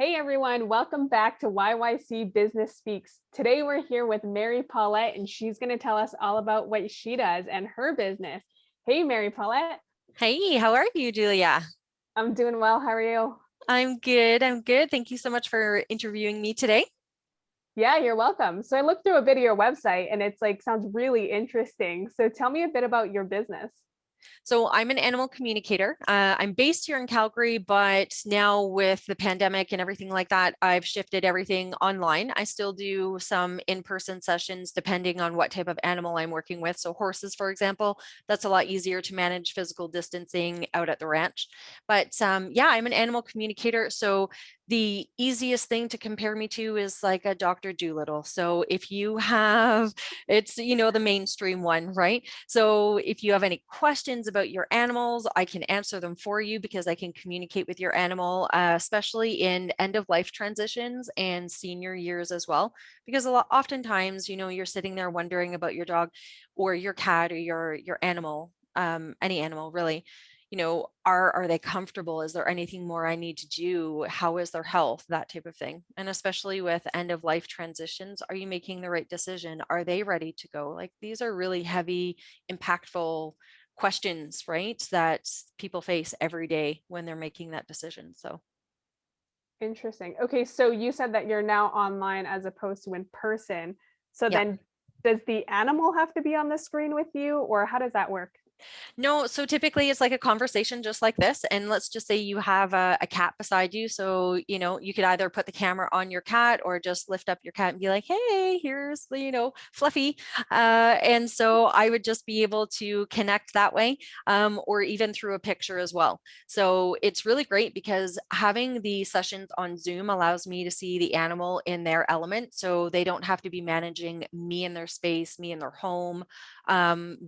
Hey everyone, welcome back to YYC Business Speaks. Today we're here with Mary Paulette and she's going to tell us all about what she does and her business. Hey Mary Paulette, Hey, how are you, Julia? I'm doing well. How are you? I'm good. I'm good. Thank you so much for interviewing me today. Yeah, you're welcome. So I looked through a bit of your website and it's like sounds really interesting. So tell me a bit about your business. So I'm an animal communicator. I'm based here in Calgary, but now with the pandemic and everything like that, I've shifted everything online. I still do some in-person sessions depending on what type of animal I'm working with. So horses, for example, that's a lot easier to manage physical distancing out at the ranch. But yeah, I'm an animal communicator. So the easiest thing to compare me to is like a Dr. Doolittle. So if you have, it's, the mainstream one, right? So if you have any questions about your animals, I can answer them for you because I can communicate with your animal, especially in end of life transitions and senior years as well. Because oftentimes, you're sitting there wondering about your dog or your cat or your animal, any animal really. Are they comfortable? Is there anything more I need to do? How is their health? That type of thing. And especially with end of life transitions, are you making the right decision? Are they ready to go? Like these are really heavy, impactful questions, right? That people face every day when they're making that decision. So Interesting. Okay, so you said that you're now online as opposed to in person. So yeah. then does the animal have to be on the screen with you or how does that work? No, so typically it's like a conversation just like this. And let's just say you have a cat beside you. So, you could either put the camera on your cat or just lift up your cat and be like, hey, here's the, Fluffy. And so I would just be able to connect that way, or even through a picture as well. So it's really great because having the sessions on Zoom allows me to see the animal in their element. So they don't have to be managing me in their space, me in their home,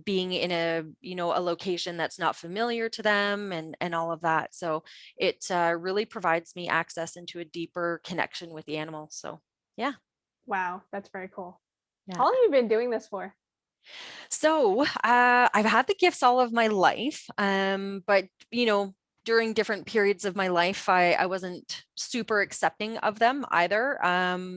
being in a location that's not familiar to them and all of that. So it really provides me access into a deeper connection with the animal. So yeah. Wow, that's very cool. Yeah. How long have you been doing this for? So I've had the gifts all of my life, but during different periods of my life, I wasn't super accepting of them either.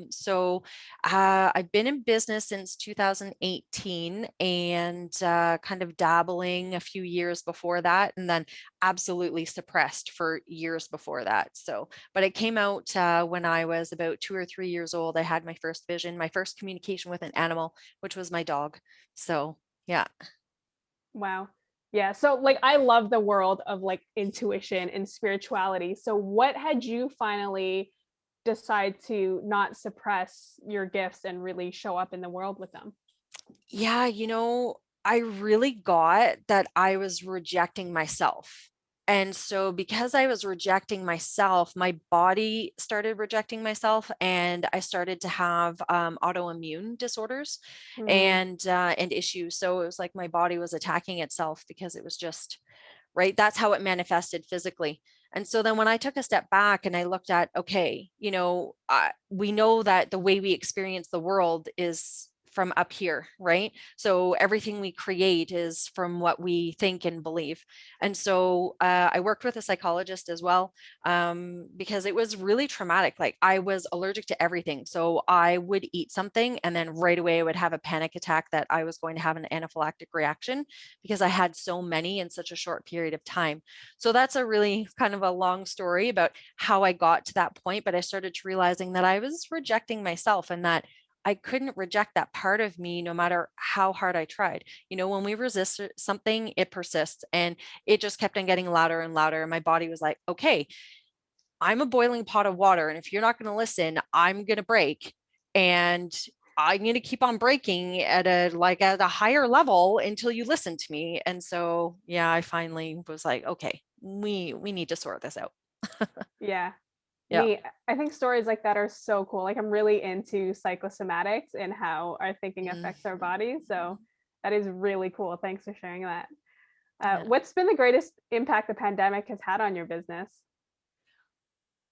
So I've been in business since 2018 and kind of dabbling a few years before that, and then absolutely suppressed for years before that. So, but it came out when I was about 2 or 3 years old. I had my first vision, my first communication with an animal, which was my dog. So yeah. Wow. Yeah. So like I love the world of like intuition and spirituality. So what had you finally decide to not suppress your gifts and really show up in the world with them? Yeah, I really got that I was rejecting myself. And so, because I was rejecting myself, my body started rejecting myself, and I started to have autoimmune disorders Mm, and issues. So it was like my body was attacking itself because it was just right. That's how it manifested physically. And so then when I took a step back and I looked at, okay, we know that the way we experience the world is from up here, right? So everything we create is from what we think and believe. And so I worked with a psychologist as well, because it was really traumatic. Like I was allergic to everything. So I would eat something and then right away I would have a panic attack that I was going to have an anaphylactic reaction because I had so many in such a short period of time. So that's a really kind of a long story about how I got to that point. But I started to realizing that I was rejecting myself and that I couldn't reject that part of me no matter how hard I tried. When we resist something, it persists and it just kept on getting louder and louder. And my body was like, okay, I'm a boiling pot of water. And if you're not going to listen, I'm going to break. And I'm going to keep on breaking at a higher level until you listen to me. And so, yeah, I finally was like, okay, we need to sort this out. yeah. Yeah. I think stories like that are so cool. Like I'm really into psychosomatics and how our thinking Mm, affects our bodies. So that is really cool. Thanks for sharing that. yeah. What's been the greatest impact the pandemic has had on your business?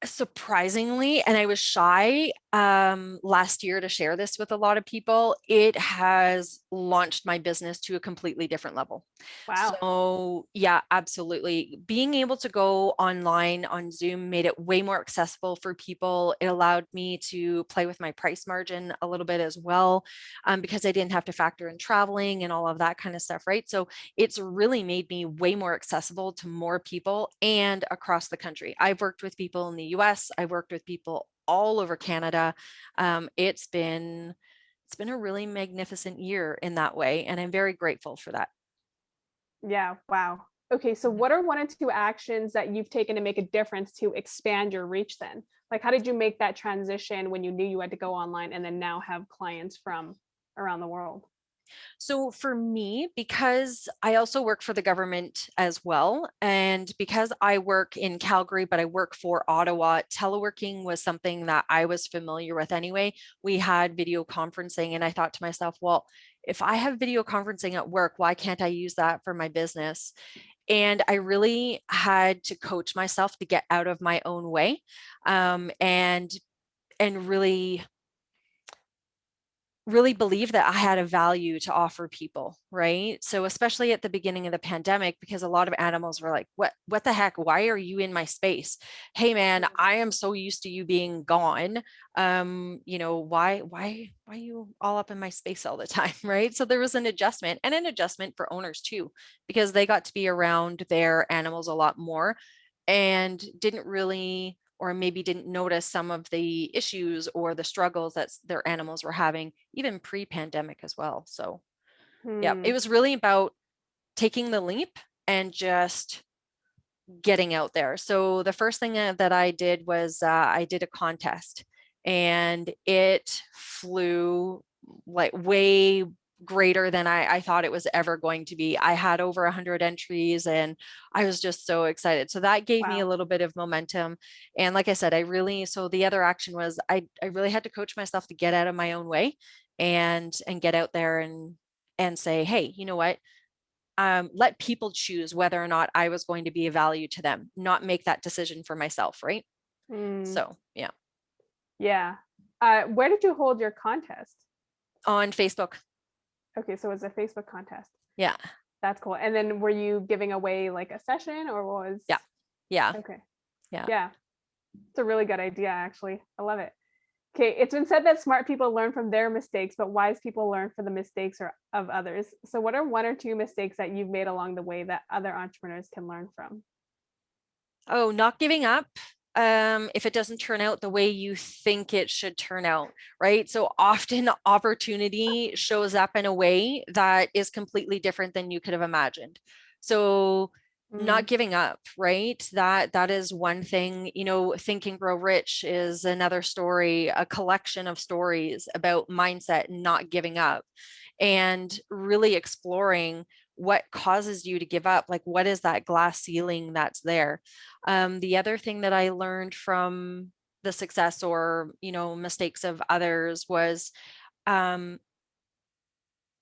Surprisingly, and I was shy last year to share this with a lot of people, it has launched my business to a completely different level. Wow. So yeah, absolutely. Being able to go online on Zoom made it way more accessible for people. It allowed me to play with my price margin a little bit as well, because I didn't have to factor in traveling and all of that kind of stuff, right? So it's really made me way more accessible to more people and across the country. I've worked with people in the US, I've worked with people all over Canada. It's been a really magnificent year in that way, and I'm very grateful for that. Yeah. Wow. Okay. So Mhm. what are one or two actions that you've taken to make a difference to expand your reach then? Like, how did you make that transition when you knew you had to go online and then now have clients from around the world? So for me, because I also work for the government as well, and because I work in Calgary, but I work for Ottawa, teleworking was something that I was familiar with anyway. We had video conferencing, and I thought to myself, well, if I have video conferencing at work, why can't I use that for my business? And I really had to coach myself to get out of my own way, and really believe that I had a value to offer people, right? So especially at the beginning of the pandemic, because a lot of animals were like, what the heck? Why are you in my space? Hey man, I am so used to you being gone. Why are you all up in my space all the time? Right. So there was an adjustment, and an adjustment for owners too, because they got to be around their animals a lot more and didn't really, or maybe didn't notice some of the issues or the struggles that their animals were having even pre-pandemic as well. So yeah, it Hmm. was really about taking the leap and just getting out there. So the first thing that I did was I did a contest, and it flew like way greater than I thought it was ever going to be. I had over 100 entries, and I was just so excited. So that gave me a Wow. little bit of momentum. And like I said, so the other action was I really had to coach myself to get out of my own way and get out there and say, hey, you know what? Let people choose whether or not I was going to be of value to them, not make that decision for myself, right? Hmm. So, yeah, Yeah. Where did you hold your contest? on Facebook. Okay, so it was a Facebook contest. Yeah, That's cool. And then were you giving away like a session or was yeah, yeah, okay. yeah. Yeah. It's a really good idea, actually. I love it. Okay, it's been said that smart people learn from their mistakes, but wise people learn from the mistakes of others. So, what are one or two mistakes that you've made along the way that other entrepreneurs can learn from? Oh, not giving up. If it doesn't turn out the way you think it should turn out, right? So often opportunity shows up in a way that is completely different than you could have imagined. So Mm, not giving up, right? That is one thing. Think and Grow Rich is another story, a collection of stories about mindset and not giving up, and really exploring what causes you to give up. Like, what is that glass ceiling that's there? The other thing that I learned from the success or mistakes of others was um,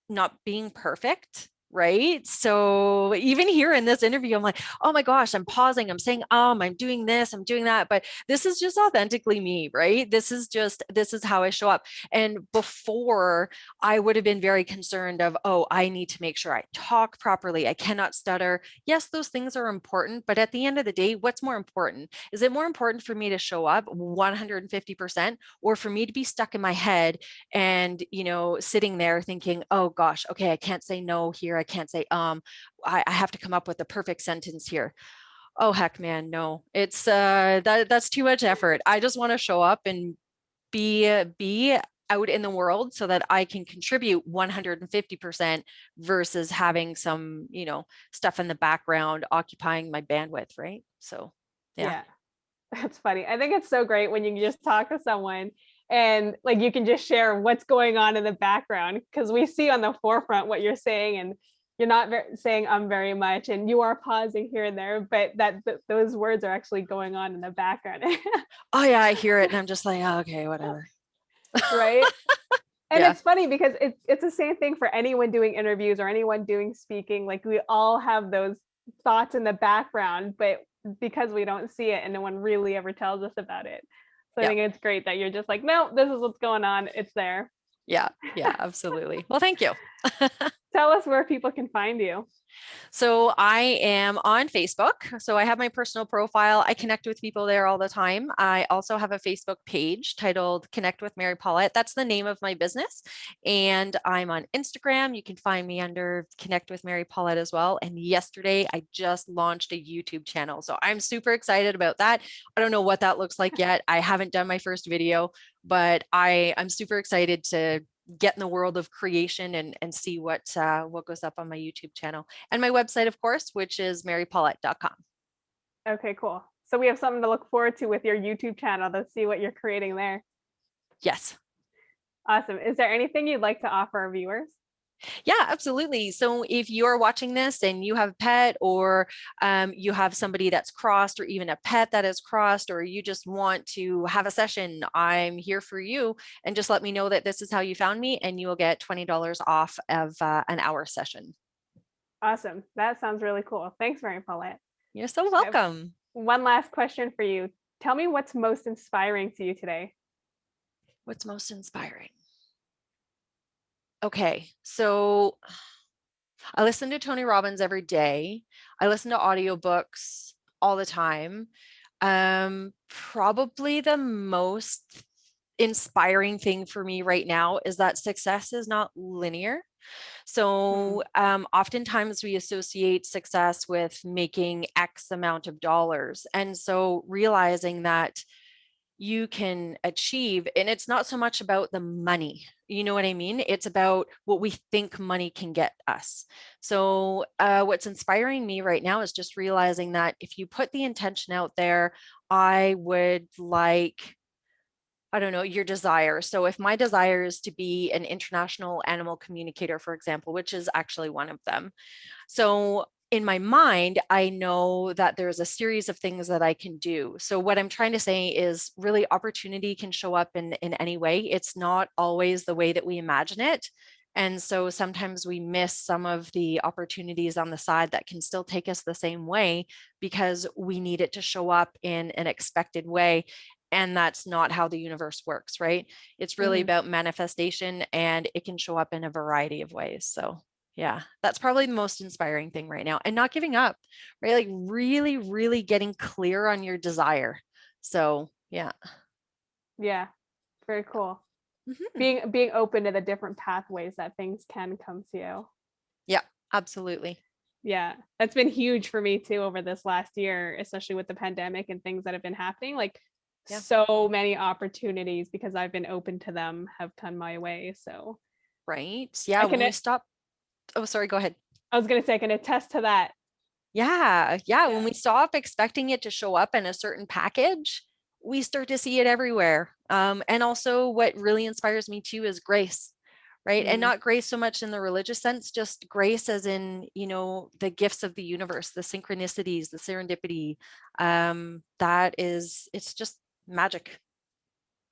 not being perfect. Right. So even here in this interview, I'm like, oh my gosh, I'm pausing, I'm saying, I'm doing this, I'm doing that. But this is just authentically me, right? This is how I show up. And before, I would have been very concerned of, oh, I need to make sure I talk properly. I cannot stutter. Yes, those things are important. But at the end of the day, what's more important? Is it more important for me to show up 150% or for me to be stuck in my head and sitting there thinking, oh gosh, okay, I can't say no here, I can't say I have to come up with the perfect sentence here. Oh heck, man, no, it's that's too much effort. I just want to show up and be out in the world so that I can contribute 150% versus having some stuff in the background occupying my bandwidth, right? So yeah. yeah, that's funny. I think it's so great when you can just talk to someone and like you can just share what's going on in the background because we see on the forefront what you're saying and you're not saying very much and you are pausing here and there, but those words are actually going on in the background. Oh yeah, I hear it and I'm just like, oh, okay, whatever. Right? And Yeah. it's funny because it's the same thing for anyone doing interviews or anyone doing speaking. Like we all have those thoughts in the background, but because we don't see it and no one really ever tells us about it. So I Yeah. think it's great that you're just like, no, this is what's going on. It's there. Yeah. Yeah. Absolutely. Well, thank you. Tell us where people can find you. So I am on Facebook. So I have my personal profile. I connect with people there all the time. I also have a Facebook page titled Connect with Mary Paulette. That's the name of my business. And I'm on Instagram. You can find me under Connect with Mary Paulette as well. And yesterday I just launched a YouTube channel. So I'm super excited about that. I don't know what that looks like yet. I haven't done my first video, but I'm super excited to get in the world of creation and see what goes up on my YouTube channel and my website, of course, which is marypaulette.com. Okay, cool. So we have something to look forward to with your YouTube channel to see what you're creating there. Yes. Awesome. Is there anything you'd like to offer our viewers? Yeah, absolutely. So if you're watching this and you have a pet or you have somebody that's crossed or even a pet that is crossed or you just want to have a session, I'm here for you. And just let me know that this is how you found me and you will get $20 off of an hour session. Awesome. That sounds really cool. Thanks, Mary Paulette. You're so I have welcome. one last question for you. Tell me what's most inspiring to you today. What's most inspiring? Okay, so I listen to Tony Robbins every day. I listen to audiobooks all the time. Probably the most inspiring thing for me right now is that success is not linear. So oftentimes we associate success with making X amount of dollars. And so realizing that you can achieve, and it's not so much about the money, you know what I mean? It's about what we think money can get us. So what's inspiring me right now is just realizing that if you put the intention out there, I would like, I don't know, your desire. So if my desire is to be an international animal communicator, for example, which is actually one of them, so in my mind, I know that there's a series of things that I can do. So what I'm trying to say is really opportunity can show up in any way. It's not always the way that we imagine it. And so sometimes we miss some of the opportunities on the side that can still take us the same way because we need it to show up in an expected way. And that's not how the universe works, right? It's really about manifestation and it can show up in a variety of ways. So yeah, that's probably the most inspiring thing right now and not giving up, right? Like really, really getting clear on your desire. So yeah. Yeah, very cool. Mhm. Being open to the different pathways that things can come to you. Yeah, absolutely. Yeah, that's been huge for me too over this last year, especially with the pandemic and things that have been happening. Like Yeah. so many opportunities because I've been open to them have come my way. So Right. Yeah. I When can, we stop, oh, sorry, go ahead. I was gonna say I can attest to that. Yeah. Yeah. When Yeah. we stop expecting it to show up in a certain package, we start to see it everywhere. And also, what really inspires me too is grace, right? And Mm, not grace so much in the religious sense, just grace as in, the gifts of the universe, the synchronicities, the serendipity. It's just magic.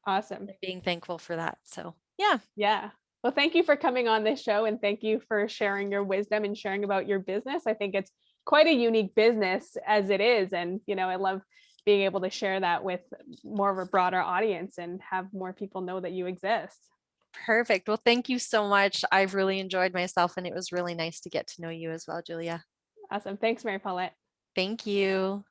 awesome. And being thankful for that. So, yeah. Yeah. Well, thank you for coming on this show and thank you for sharing your wisdom and sharing about your business. I think it's quite a unique business as it is. And, I love being able to share that with more of a broader audience and have more people know that you exist. Perfect. Well, thank you so much. I've really enjoyed myself, and it was really nice to get to know you as well, Julia. Awesome. Thanks, Mary Paulette. Thank you.